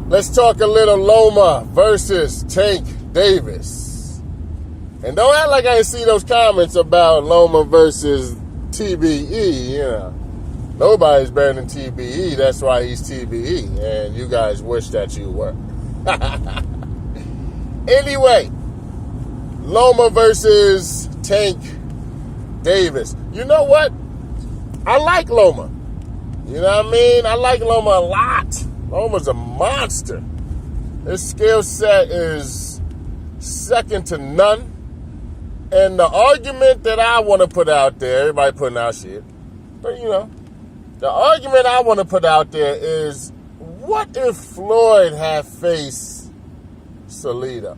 Let's talk a little Loma versus Tank Davis. And don't act like I didn't see those comments about Loma versus TBE. You know, nobody's better than TBE. That's why he's TBE. And you guys wish that you were. Anyway, Loma versus Tank Davis. You know what? I like Loma. You know what I mean? I like Loma a lot. Loma's a monster. His skill set is second to none. And the argument that I want to put out there, everybody putting out shit, but you know, the argument I want to put out there is, what if Floyd had faced Salido?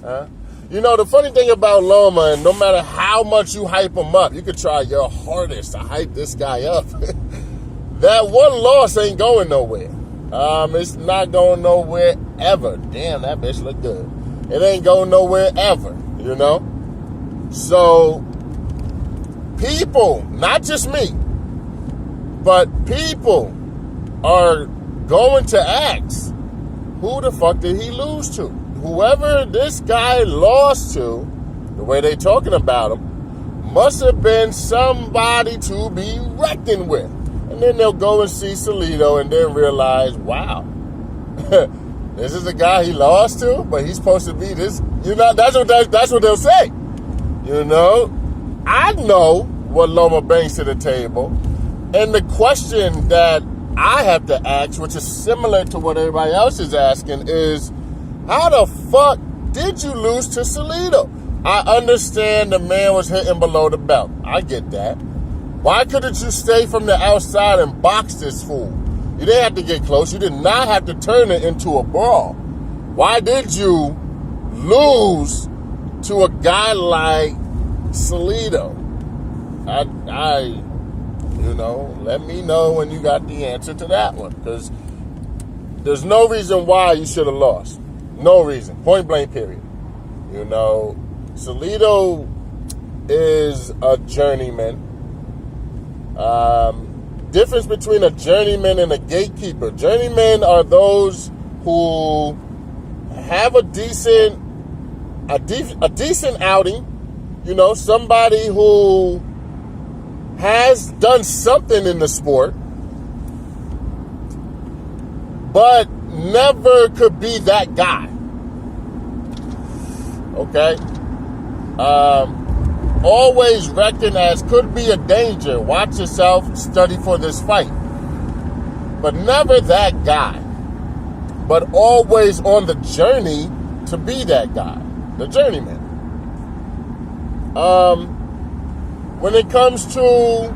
Huh? You know, the funny thing about Loma, and no matter how much you hype him up, you could try your hardest to hype this guy up. That one loss ain't going nowhere. It's not going nowhere ever. Damn, that bitch look good. It ain't going nowhere ever, you know? So, people, not just me, but people are going to ask, who the fuck did he lose to? Whoever this guy lost to, the way they talking about him, must have been somebody to be reckoned with. And then they'll go and see Salido and then realize, wow, this is the guy he lost to, but he's supposed to be this. You know, that's what they'll say. You know, I know what Loma brings to the table. And the question that I have to ask, which is similar to what everybody else is asking, is, how the fuck did you lose to Salido? I understand the man was hitting below the belt. I get that. Why couldn't you stay from the outside and box this fool? You didn't have to get close. You did not have to turn it into a brawl. Why did you lose to a guy like Salido? You know, let me know when you got the answer to that one. Because there's no reason why you should have lost. No reason. Point blank, period. You know, Salido is a journeyman. Difference between a journeyman and a gatekeeper. Journeymen are those who have a decent outing. You know, somebody who has done something in the sport, but never could be that guy. Okay? Always reckoned as could be a danger. Watch yourself, study for this fight. But never that guy. But always on the journey to be that guy. The journeyman. When it comes to,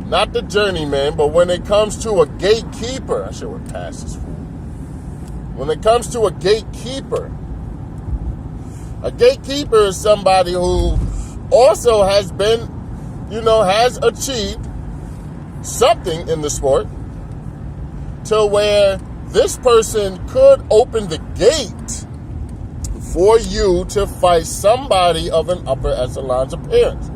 not the journeyman, but when it comes to a gatekeeper, I should have passed this fool. When it comes to a gatekeeper is somebody who also has been, you know, has achieved something in the sport to where this person could open the gate for you to fight somebody of an upper echelon's appearance.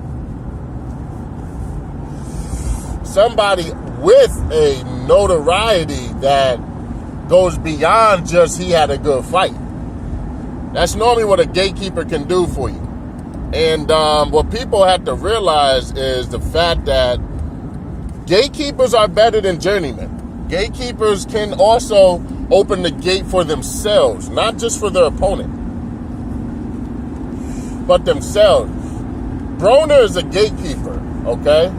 Somebody with a notoriety that goes beyond just he had a good fight. That's normally what a gatekeeper can do for you. And what people have to realize is the fact that gatekeepers are better than journeymen. Gatekeepers can also open the gate for themselves, not just for their opponent, but themselves. Broner is a gatekeeper, okay?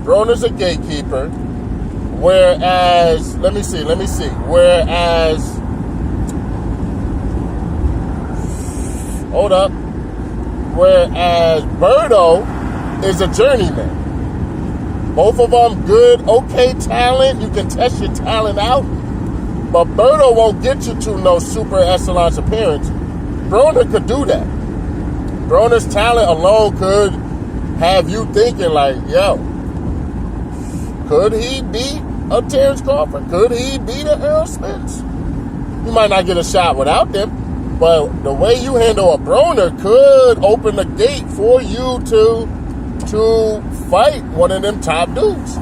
Broner's a gatekeeper, whereas, let me see, whereas, hold up, whereas Birdo is a journeyman. Both of them good, okay talent. You can test your talent out, but Birdo won't get you to no super echelon's appearance. Broner could do that. Broner's talent alone could have you thinking like, yo, could he beat a Terrence Crawford? Could he beat a Earl Spence? You might not get a shot without them, but the way you handle a Broner could open the gate for you to fight one of them top dudes.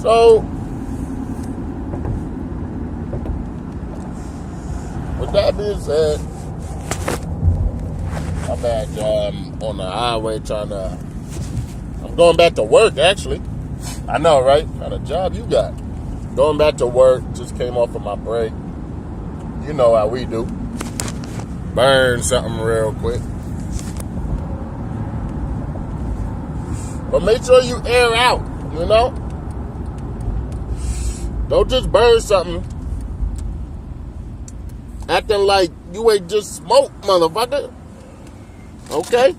So, with that being said, my bad, y'all. I'm on the highway I'm going back to work, actually. I know, right? What kind of job you got? Going back to work, just came off of my break. You know how we do. Burn something real quick. But make sure you air out, you know? Don't just burn something acting like you ain't just smoked, motherfucker. Okay?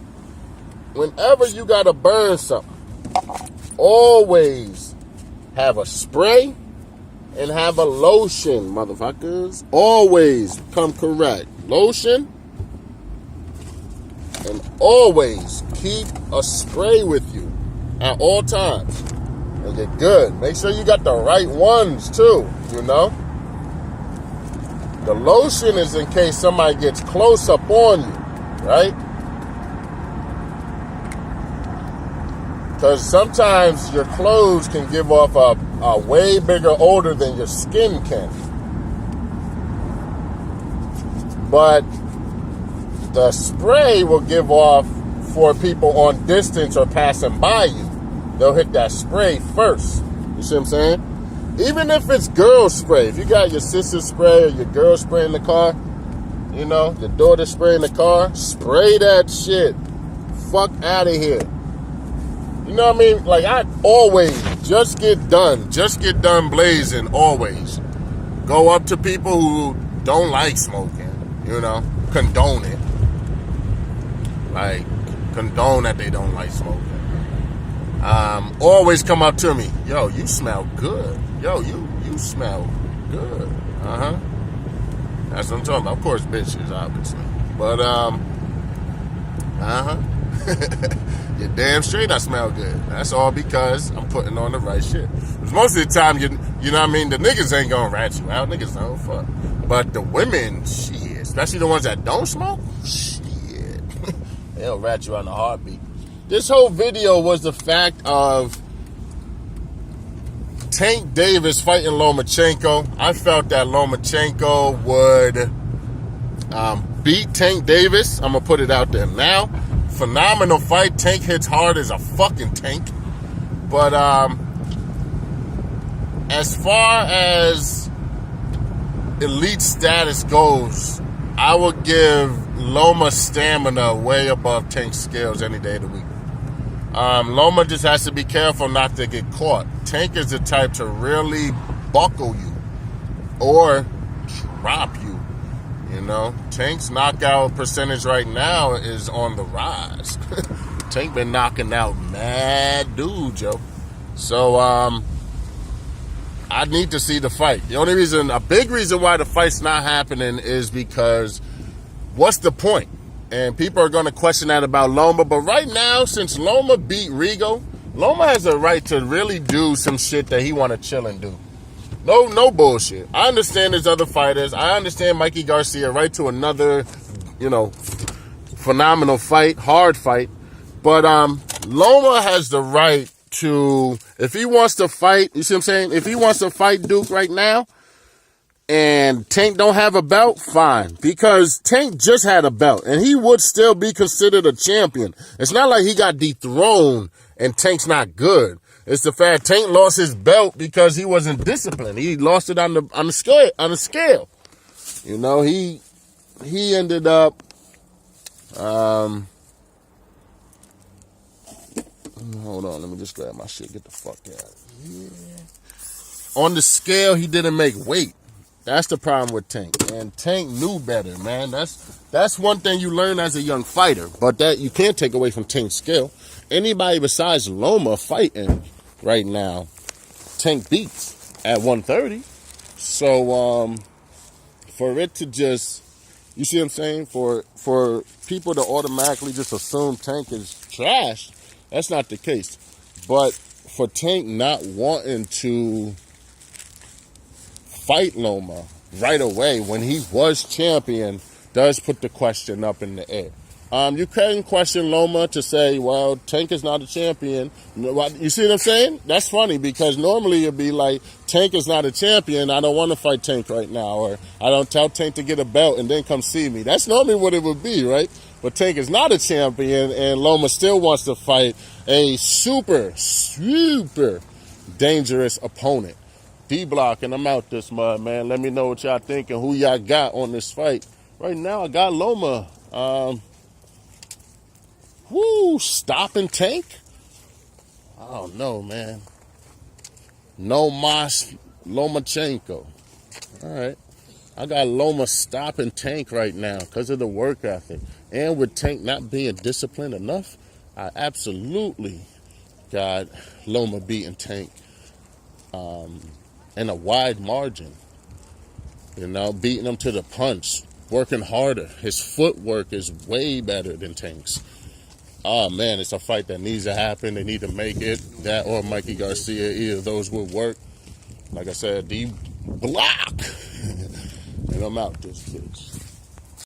Whenever you gotta burn something, always have a spray and have a lotion, motherfuckers. Always come correct. Lotion, and always keep a spray with you at all times. And you're good. Make sure you got the right ones too, you know? The lotion is in case somebody gets close up on you, right? Because sometimes your clothes can give off a way bigger odor than your skin can. But the spray will give off for people on distance or passing by you. They'll hit that spray first. You see what I'm saying? Even if it's girl spray. If you got your sister's spray or your girl spray in the car, you know, your daughter spray in the car, spray that shit. Fuck out of here. You know what I mean? Like, I always just get done blazing, always. Go up to people who don't like smoking, you know, condone it. Like, condone that they don't like smoking. Always come up to me, yo, you smell good. Yo, you smell good. Uh-huh. That's what I'm talking about. Of course, bitches, obviously. But, uh-huh. You're damn straight I smell good. That's all because I'm putting on the right shit. Because most of the time, you know what I mean? The niggas ain't gonna rat you out. Niggas don't fuck. But the women, shit, especially the ones that don't smoke, shit, they'll rat you out in a heartbeat. This whole video was the fact of Tank Davis fighting Lomachenko. I felt that Lomachenko would beat Tank Davis. I'm gonna put it out there now. Phenomenal fight. Tank hits hard as a fucking tank. But as far as elite status goes, I would give Loma stamina way above Tank's skills any day of the week. Loma just has to be careful not to get caught. Tank is the type to really buckle you or drop you. You know, Tank's knockout percentage right now is on the rise. Tank been knocking out mad dudes, yo. So, I need to see the fight. The only reason, a big reason why the fight's not happening is because what's the point? And people are going to question that about Loma. But right now, since Loma beat Rigo, Loma has a right to really do some shit that he want to chill and do. No bullshit. I understand there's other fighters. I understand Mikey Garcia right to another, you know, phenomenal fight, hard fight. But Loma has the right to, if he wants to fight, you see what I'm saying? If he wants to fight Duke right now and Tank don't have a belt, fine. Because Tank just had a belt and he would still be considered a champion. It's not like he got dethroned and Tank's not good. It's the fact Tank lost his belt because he wasn't disciplined. He lost it on the scale. You know, he ended up hold on, let me just grab my shit. Get the fuck out. Yeah. On the scale, he didn't make weight. That's the problem with Tank. And Tank knew better, man. That's one thing you learn as a young fighter. But that you can't take away from Tank's skill. Anybody besides Loma fighting right now, Tank beats at 130. So for it to just, you see what I'm saying? For people to automatically just assume Tank is trash, that's not the case. But for Tank not wanting to fight Loma right away when he was champion does put the question up in the air. You can question Loma to say, well, Tank is not a champion. You see what I'm saying? That's funny because normally it'd be like, Tank is not a champion. I don't want to fight Tank right now. Or I don't tell Tank to get a belt and then come see me. That's normally what it would be, right? But Tank is not a champion and Loma still wants to fight a super, super dangerous opponent. D-Block, and I'm out this mud, man. Let me know what y'all think and who y'all got on this fight. Right now, I got Loma. Stopping Tank? I don't know, man. No mas Lomachenko. All right. I got Loma stopping Tank right now because of the work ethic. And with Tank not being disciplined enough, I absolutely got Loma beating Tank in a wide margin. You know, beating him to the punch, working harder. His footwork is way better than Tank's. Oh, man, it's a fight that needs to happen. They need to make it. That or Mikey Garcia, either of those would work. Like I said, D-Block. And I'm out this bitch.